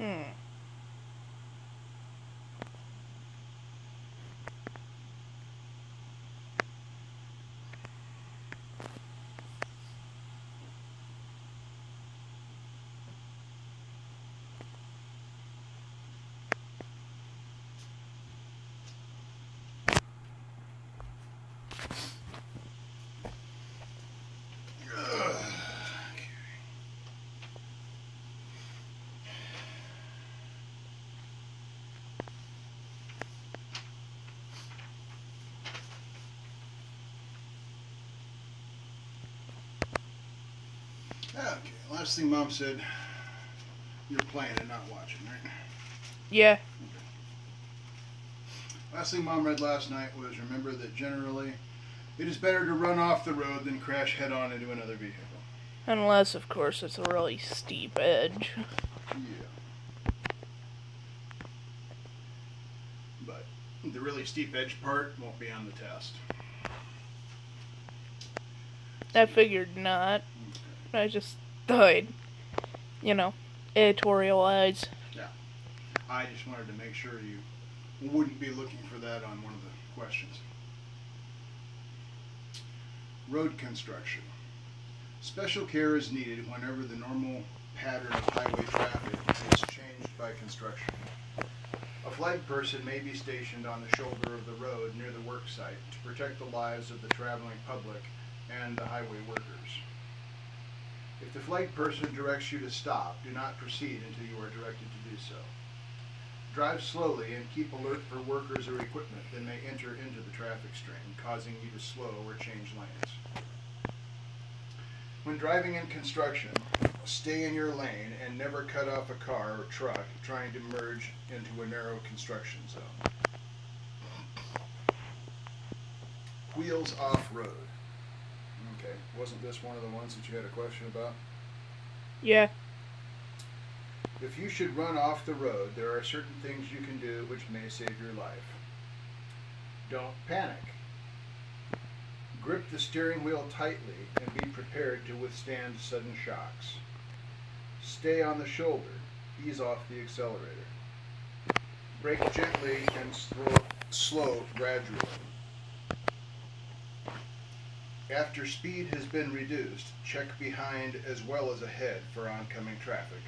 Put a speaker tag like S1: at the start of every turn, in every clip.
S1: Hmm.
S2: Okay, last thing Mom said, you're playing and not watching, right?
S1: Yeah.
S2: Okay. Last thing Mom read last night was, remember that generally it is better to run off the road than crash head-on into another vehicle.
S1: Unless, of course, it's a really steep edge.
S2: Yeah. But the really steep edge part won't be on the test.
S1: I figured not. I just thought, editorialize.
S2: Yeah. I just wanted to make sure you wouldn't be looking for that on one of the questions. Road construction. Special care is needed whenever the normal pattern of highway traffic is changed by construction. A flag person may be stationed on the shoulder of the road near the work site to protect the lives of the traveling public and the highway workers. If the flag person directs you to stop, do not proceed until you are directed to do so. Drive slowly and keep alert for workers or equipment that may enter into the traffic stream, causing you to slow or change lanes. When driving in construction, stay in your lane and never cut off a car or truck trying to merge into a narrow construction zone. Wheels off-road. Okay, wasn't this one of the ones that you had a question about?
S1: Yeah.
S2: If you should run off the road, there are certain things you can do which may save your life. Don't panic. Grip the steering wheel tightly and be prepared to withstand sudden shocks. Stay on the shoulder. Ease off the accelerator. Brake gently and slow gradually. After speed has been reduced, check behind as well as ahead for oncoming traffic.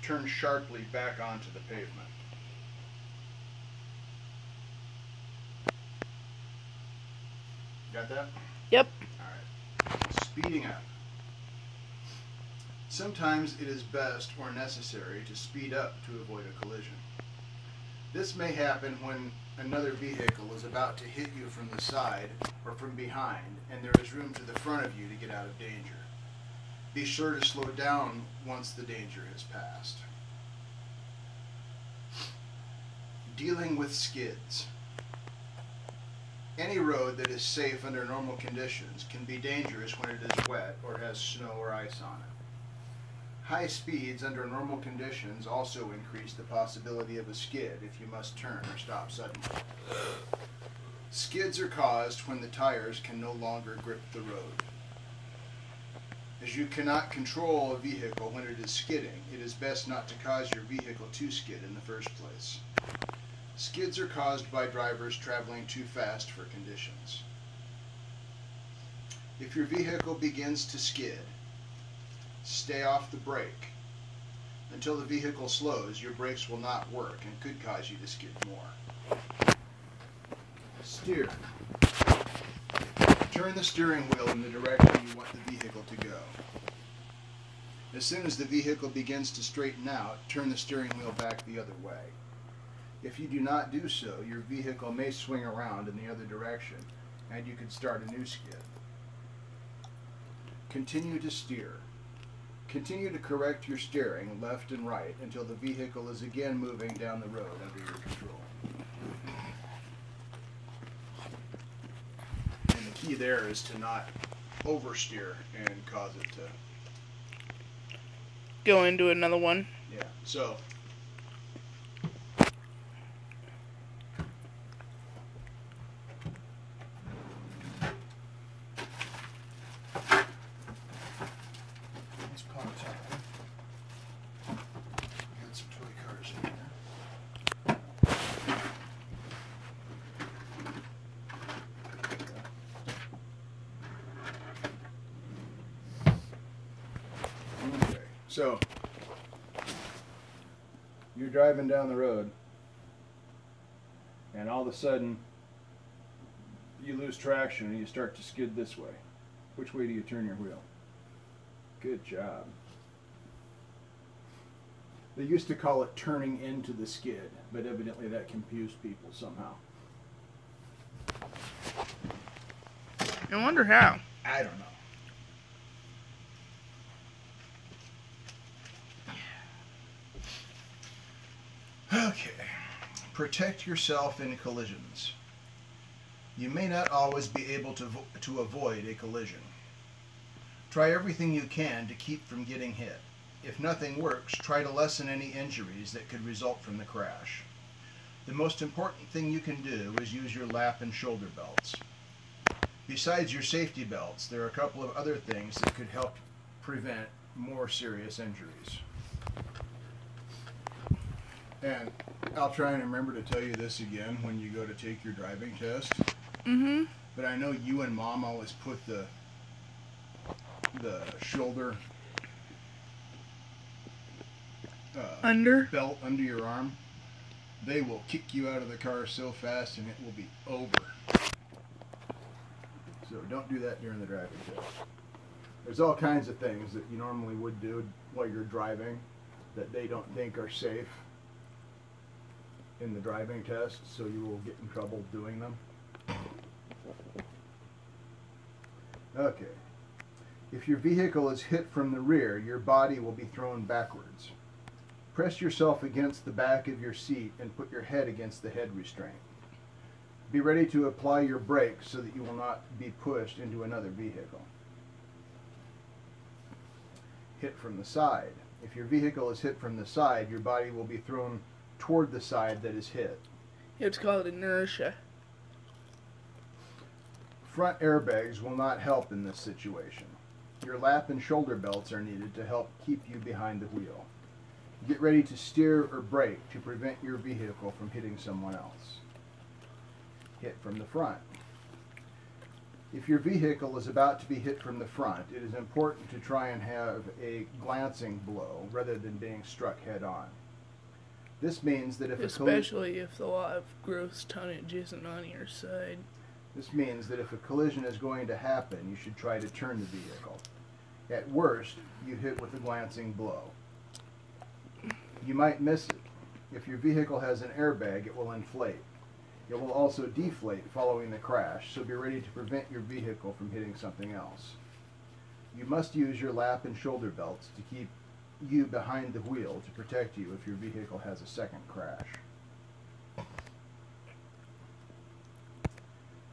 S2: Turn sharply back onto the pavement. Got that?
S1: Yep.
S2: Alright. Speeding up. Sometimes it is best or necessary to speed up to avoid a collision. This may happen when another vehicle is about to hit you from the side or from behind and there is room to the front of you to get out of danger. Be sure to slow down once the danger has passed. Dealing with skids. Any road that is safe under normal conditions can be dangerous when it is wet or has snow or ice on it. High speeds under normal conditions also increase the possibility of a skid if you must turn or stop suddenly. Skids are caused when the tires can no longer grip the road. As you cannot control a vehicle when it is skidding, it is best not to cause your vehicle to skid in the first place. Skids are caused by drivers traveling too fast for conditions. If your vehicle begins to skid, stay off the brake. Until the vehicle slows, your brakes will not work and could cause you to skid more. Steer. Turn the steering wheel in the direction you want the vehicle to go. As soon as the vehicle begins to straighten out, turn the steering wheel back the other way. If you do not do so, your vehicle may swing around in the other direction and you could start a new skid. Continue to steer. Continue to correct your steering left and right until the vehicle is again moving down the road under your control. And the key there is to not oversteer and cause it to
S1: Go into another one.
S2: Yeah, so it's pot time. Got some So, you're driving down the road, and all of a sudden, you lose traction and you start to skid this way. Which way do you turn your wheel? Good job. They used to call it turning into the skid, but evidently that confused people somehow.
S1: I wonder how.
S2: I don't know. Okay. Protect yourself in collisions. You may not always be able to avoid a collision. Try everything you can to keep from getting hit. If nothing works, try to lessen any injuries that could result from the crash. The most important thing you can do is use your lap and shoulder belts. Besides your safety belts, there are a couple of other things that could help prevent more serious injuries. And I'll try and remember to tell you this again when you go to take your driving test.
S1: Mm-hmm.
S2: But I know you and Mom always put the shoulder belt under your arm. They will kick you out of the car so fast and it will be over. So don't do that during the driving test. There's all kinds of things that you normally would do while you're driving that they don't think are safe in the driving test, so you will get in trouble doing them. Okay. If your vehicle is hit from the rear, your body will be thrown backwards. Press yourself against the back of your seat and put your head against the head restraint. Be ready to apply your brakes so that you will not be pushed into another vehicle. Hit from the side. If your vehicle is hit from the side, your body will be thrown toward the side that is hit.
S1: It's called inertia.
S2: Front airbags will not help in this situation. Your lap and shoulder belts are needed to help keep you behind the wheel. Get ready to steer or brake to prevent your vehicle from hitting someone else. Hit from the front. If your vehicle is about to be hit from the front, it is important to try and have a glancing blow rather than being struck head on. This means that if
S1: especially if the lot of gross tonnage isn't on your side.
S2: This means that if a collision is going to happen, you should try to turn the vehicle. At worst, you hit with a glancing blow. You might miss it. If your vehicle has an airbag, it will inflate. It will also deflate following the crash, so be ready to prevent your vehicle from hitting something else. You must use your lap and shoulder belts to keep you behind the wheel to protect you if your vehicle has a second crash.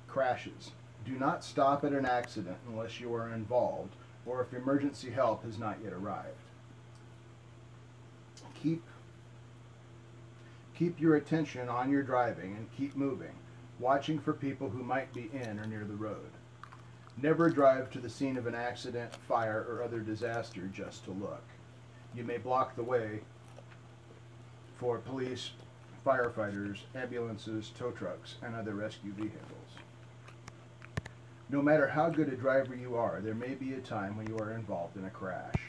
S2: Crashes. Do not stop at an accident unless you are involved or if emergency help has not yet arrived. Keep your attention on your driving and keep moving, watching for people who might be in or near the road. Never drive to the scene of an accident, fire, or other disaster just to look. You may block the way for police, firefighters, ambulances, tow trucks, and other rescue vehicles. No matter how good a driver you are, there may be a time when you are involved in a crash.